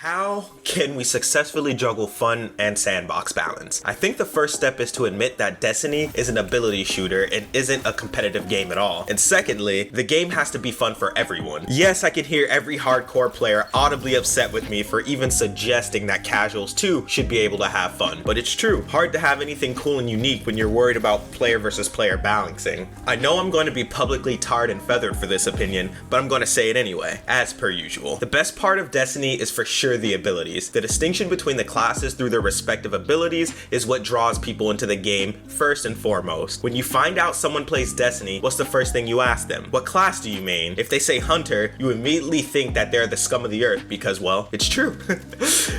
How can we successfully juggle fun and sandbox balance? I think the first step is to admit that Destiny is an ability shooter and isn't a competitive game at all. And secondly, the game has to be fun for everyone. Yes, I can hear every hardcore player audibly upset with me for even suggesting that casuals too should be able to have fun. But it's true, hard to have anything cool and unique when you're worried about player versus player balancing. I know I'm going to be publicly tarred and feathered for this opinion, but I'm going to say it anyway, as per usual. The best part of Destiny is for sure the abilities. The distinction between the classes through their respective abilities is what draws people into the game first and foremost. When you find out someone plays Destiny, what's the first thing you ask them? What class do you main? If they say Hunter, you immediately think that they're the scum of the earth because, well, it's true.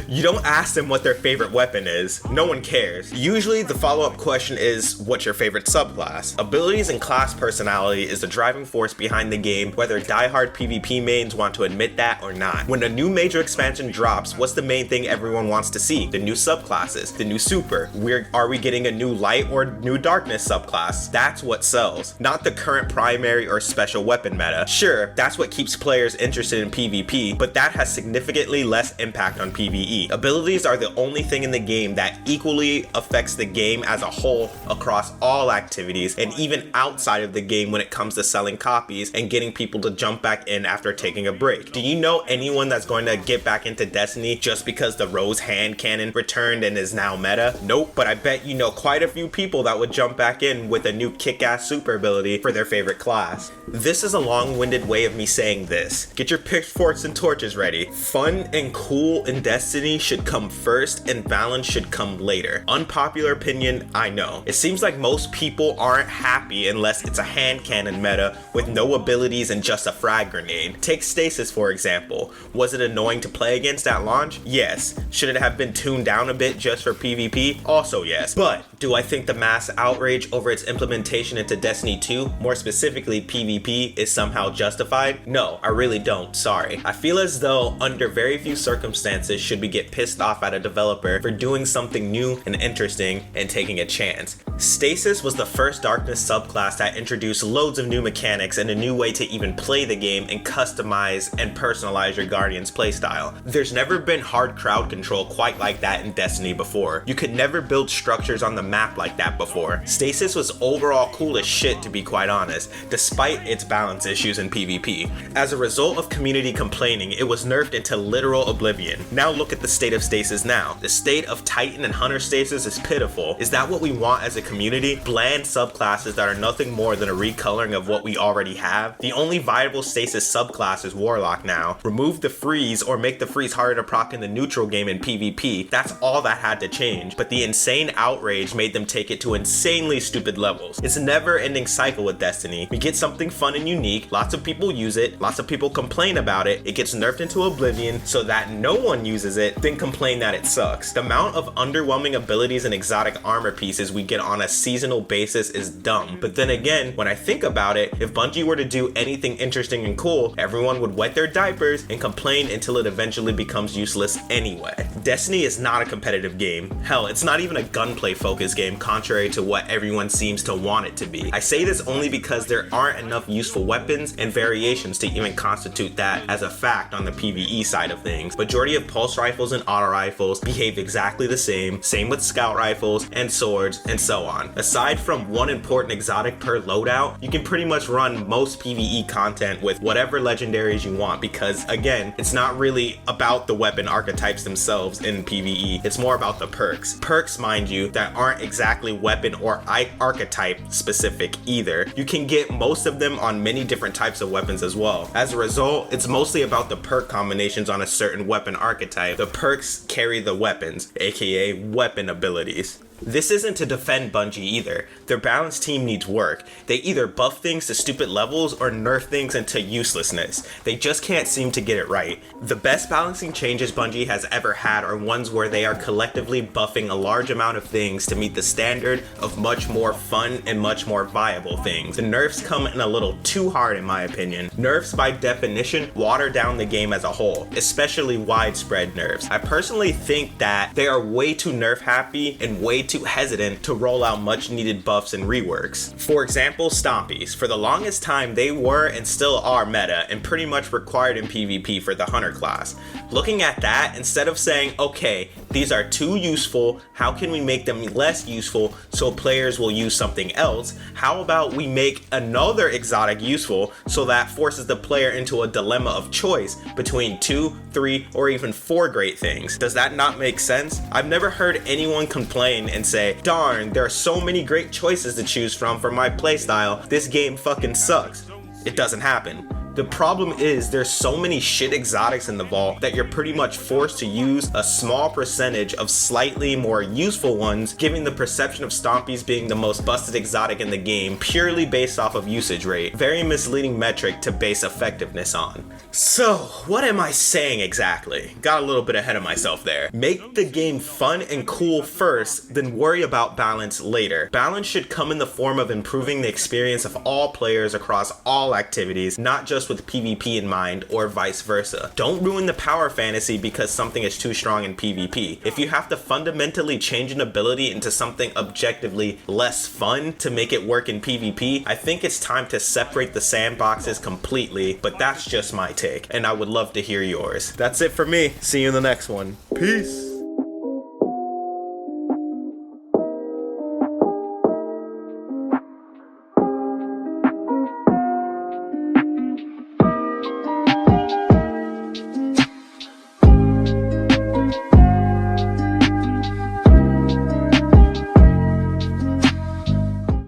You don't ask them what their favorite weapon is. No one cares. Usually the follow-up question is, what's your favorite subclass? Abilities and class personality is the driving force behind the game, whether diehard PvP mains want to admit that or not. When a new major expansion drops, what's the main thing everyone wants to see? The new subclasses, the new super. Are we getting a new light or new darkness subclass? That's what sells, not the current primary or special weapon meta. Sure, that's what keeps players interested in PvP, but that has significantly less impact on PvE. Abilities are the only thing in the game that equally affects the game as a whole across all activities and even outside of the game when it comes to selling copies and getting people to jump back in after taking a break. Do you know anyone that's going to get back into Destiny just because the Rose hand cannon returned and is now meta? Nope, but I bet you know quite a few people that would jump back in with a new kick-ass super ability for their favorite class. This is a long-winded way of me saying this. Get your pitchforks and torches ready. Fun and cool in Destiny should come first and balance should come later. Unpopular opinion, I know. It seems like most people aren't happy unless it's a hand cannon meta with no abilities and just a frag grenade. Take Stasis for example. Was it annoying to play against at launch? Yes. Should it have been tuned down a bit just for PvP? Also yes. But do I think the mass outrage over its implementation into Destiny 2, more specifically PvP, is somehow justified? No, I really don't, sorry. I feel as though under very few circumstances should we get pissed off at a developer for doing something new and interesting and taking a chance. Stasis was the first darkness subclass that introduced loads of new mechanics and a new way to even play the game and customize and personalize your Guardian's playstyle. There's never been hard crowd control quite like that in Destiny before. You could never build structures on the map like that before. Stasis was overall cool as shit, to be quite honest, despite its balance issues in PvP. As a result of community complaining, it was nerfed into literal oblivion. Now look at the state of Stasis now. The state of Titan and Hunter Stasis is pitiful. Is that what we want as a community? Bland subclasses that are nothing more than a recoloring of what we already have? The only viable Stasis subclass is Warlock now. Remove the freeze or make the freeze harder to proc in the neutral game in PvP. That's all that had to change, but the insane outrage made them take it to insanely stupid levels. It's a never-ending cycle with Destiny. We get something fun and unique, lots of people use it, lots of people complain about it, it gets nerfed into oblivion so that no one uses it, then complain that it sucks. The amount of underwhelming abilities and exotic armor pieces we get on a seasonal basis is dumb. But then again, when I think about it, if Bungie were to do anything interesting and cool, everyone would wet their diapers and complain until it eventually becomes useless anyway. Destiny is not a competitive game. Hell, it's not even a gunplay focused game, contrary to what everyone seems to want it to be. I say this only because there aren't enough useful weapons and variations to even constitute that as a fact on the PvE side of things. Majority of pulse rifles and auto rifles behave exactly the same with scout rifles and swords and so on. Aside from one important exotic per loadout, you can pretty much run most PvE content with whatever legendaries you want because again, it's not really about the weapon archetypes themselves in PvE, it's more about the perks. Perks, mind you, that aren't exactly weapon or archetype specific either. You can get most of them on many different types of weapons as well. As a result, it's mostly about the perk combinations on a certain weapon archetype. The perks carry the weapons, aka weapon abilities. This isn't to defend Bungie either. Their balanced team needs work. They either buff things to stupid levels or nerf things into uselessness. They just can't seem to get it right. The best balancing changes Bungie has ever had are ones where they are collectively buffing a large amount of things to meet the standard of much more fun and much more viable things. The nerfs come in a little too hard in my opinion. Nerfs by definition water down the game as a whole, especially widespread nerfs. I personally think that they are way too nerf happy and way too hesitant to roll out much needed buffs and reworks. For example, Stompies. For the longest time, they were and still are meta and pretty much required in PvP for the Hunter class. Looking at that, instead of saying, okay, these are too useful, how can we make them less useful so players will use something else? How about we make another exotic useful so that forces the player into a dilemma of choice between 2, 3, or even 4 great things? Does that not make sense? I've never heard anyone complain and say, darn, there are so many great choices to choose from for my playstyle, this game fucking sucks. It doesn't happen. The problem is there's so many shit exotics in the vault that you're pretty much forced to use a small percentage of slightly more useful ones, giving the perception of Stompies being the most busted exotic in the game purely based off of usage rate. Very misleading metric to base effectiveness on. So, what am I saying exactly? Got a little bit ahead of myself there. Make the game fun and cool first, then worry about balance later. Balance should come in the form of improving the experience of all players across all activities, not just with PvP in mind or vice versa. Don't ruin the power fantasy because something is too strong in PvP. If you have to fundamentally change an ability into something objectively less fun to make it work in PvP, I think it's time to separate the sandboxes completely, but that's just my take, and I would love to hear yours. That's it for me. See you in the next one. Peace.